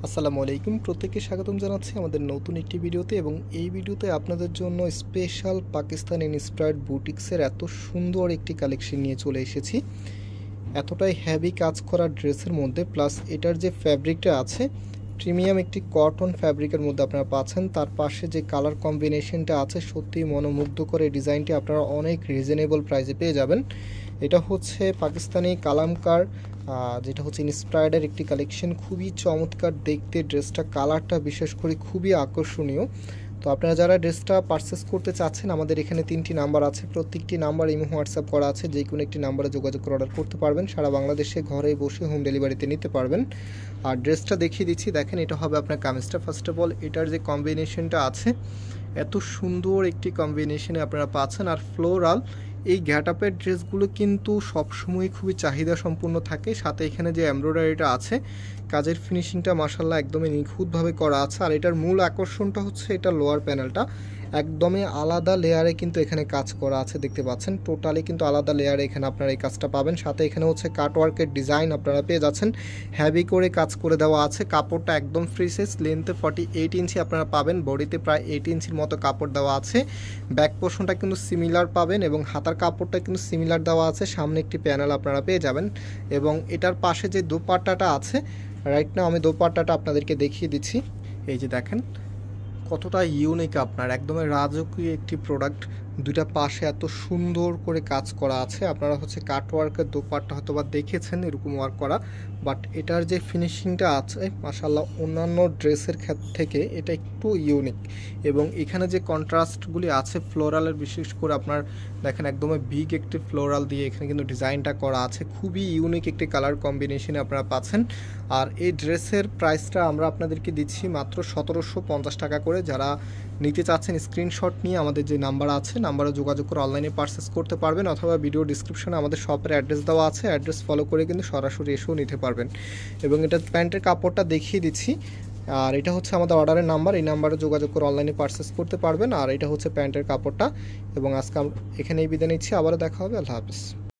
আসসালামু আলাইকুম, প্রত্যেককে স্বাগতম জানাচ্ছি আমাদের নতুন একটি ভিডিওতে। এবং এই ভিডিওতে আপনাদের জন্য স্পেশাল পাকিস্তান ইন্সপায়ার্ড বুটিক্সের এত সুন্দর একটি কালেকশন নিয়ে চলে এসেছি। এতটাই হেভি কাজ করা ড্রেসের মধ্যে, প্লাস এটার যে ফ্যাব্রিকটা আছে প্রিমিয়াম একটি কটন ফ্যাব্রিকের মধ্যে আপনারা পাচ্ছেন। তার পাশে যে কালার কম্বিনেশনটা আছে সত্যিই মনোমুগ্ধ করে। ডিজাইনটি আপনারা অনেক রিজনেবল প্রাইসে পেয়ে যাবেন। এটা হচ্ছে পাকিস্তানি কালামকার, যেটা হচ্ছে ইন্সপায়ার্ডের একটি কালেকশন। খুবই চমৎকার দেখতে ড্রেসটা, কালারটা বিশেষ করে খুবই আকর্ষণীয়। তো আপনারা যারা ড্রেসটা পারচেস করতে চাচ্ছেন, আমাদের এখানে 3টি নাম্বার আছে, প্রত্যেকটি নাম্বার ইমো হোয়াটসঅ্যাপ করা আছে। যে কোনো একটি নাম্বারে যোগাযোগ করে অর্ডার করতে পারবেন। সারা বাংলাদেশে ঘরে বসে হোম ডেলিভারিতে নিতে পারবেন। আর ড্রেসটা দেখিয়ে দিচ্ছি, দেখেন এটা হবে আপনার কামিজটা। ফার্স্ট অফ অল এটার যে কম্বিনেশনটা আছে এত সুন্দর একটি কম্বিনেশনে আপনারা পাচ্ছেন। আর ফ্লোরাল এই গ্যাটআপের ড্রেসগুলো কিন্তু সবসময় খুবই চাহিদা সম্পূর্ণ থাকে। সাথে এখানে যে এমব্রয়ডারিটা আছে, কাজের ফিনিশিংটা মাশাআল্লাহ একদমই নিখুঁতভাবে করা আছে। আর এটার মূল আকর্ষণটা হচ্ছে এটা লোয়ার প্যানেলটা একদমই আলাদা লেয়ারে কিন্তু এখানে কাজ করা আছে, দেখতে পাচ্ছেন। টোটালি কিন্তু আলাদা লেয়ারে এখানে আপনারা এই কাজটা পাবেন। সাথে এখানে হচ্ছে কাটওয়ার্কের ডিজাইন আপনারা পেয়ে যাচ্ছেন, হ্যাভি করে কাজ করে দেওয়া আছে। কাপড়টা একদম ফ্রি সাইজ, লেন্থে 48 ইঞ্চি আপনারা পাবেন, বডিতে প্রায় 8 ইঞ্চির মতো কাপড় দেওয়া আছে। ব্যাক পোর্শনটা কিন্তু সিমিলার পাবেন এবং হাতার কাপড়টা কিন্তু সিমিলার দেওয়া আছে। সামনে একটি প্যানেল আপনারা পেয়ে যাবেন। এবং এটার পাশে যে দোপাট্টাটা আছে, রাইট নাও আমি দোপাট্টাটা আপনাদেরকে দেখিয়ে দিচ্ছি। এই যে দেখেন কতটা ইউনিক, আপনার একদমই রাজকীয় একটি প্রোডাক্ট। দুইটা পাশে এত সুন্দর করে কাজ করা আছে। আপনারা হচ্ছে কাটওয়ার্কের দোপাট্টা হয়তো বা দেখেছেন এরকম ওয়ার্ক করা, বাট এটার যে ফিনিশিংটা আছে মাশাআল্লাহ অন্যান্য ড্রেসের ক্ষেত্র থেকে এটা একটু ইউনিক। এবং এখানে যে কন্ট্রাস্টগুলি আছে ফ্লোরালের, বিশেষ করে আপনার দেখেন একদমই বিগ একটি ফ্লোরাল দিয়ে এখানে কিন্তু ডিজাইনটা করা আছে। খুবই ইউনিক একটি কালার কম্বিনেশনে আপনারা পাচ্ছেন। আর এই ড্রেসের প্রাইসটা আমরা আপনাদেরকে দিচ্ছি মাত্র 1750 টাকা করে। যারা নিতে চাচ্ছেন স্ক্রিনশট নিয়ে আমাদের যে নাম্বার আছে নাম্বারে যোগাযোগ করে অনলাইনে পারচেস করতে পারবেন, অথবা ভিডিও ডিসক্রিপশনে আমাদের শপের অ্যাড্রেস দেওয়া আছে, অ্যাড্রেস ফলো করে কিন্তু সরাসরি এসেও নিতে পারবেন। এবং এটা প্যান্টের কাপড়টা দেখিয়ে দিচ্ছি। আর এটা হচ্ছে আমাদের অর্ডারের নাম্বার, এই নাম্বারে যোগাযোগ করে অনলাইনে পারচেস করতে পারবেন। আর এটা হচ্ছে প্যান্টের কাপড়টা। এবং আজকে আমরা এখানেই বিদায় নিচ্ছি, আবারও দেখা হবে। আল্লাহ হাফিজ।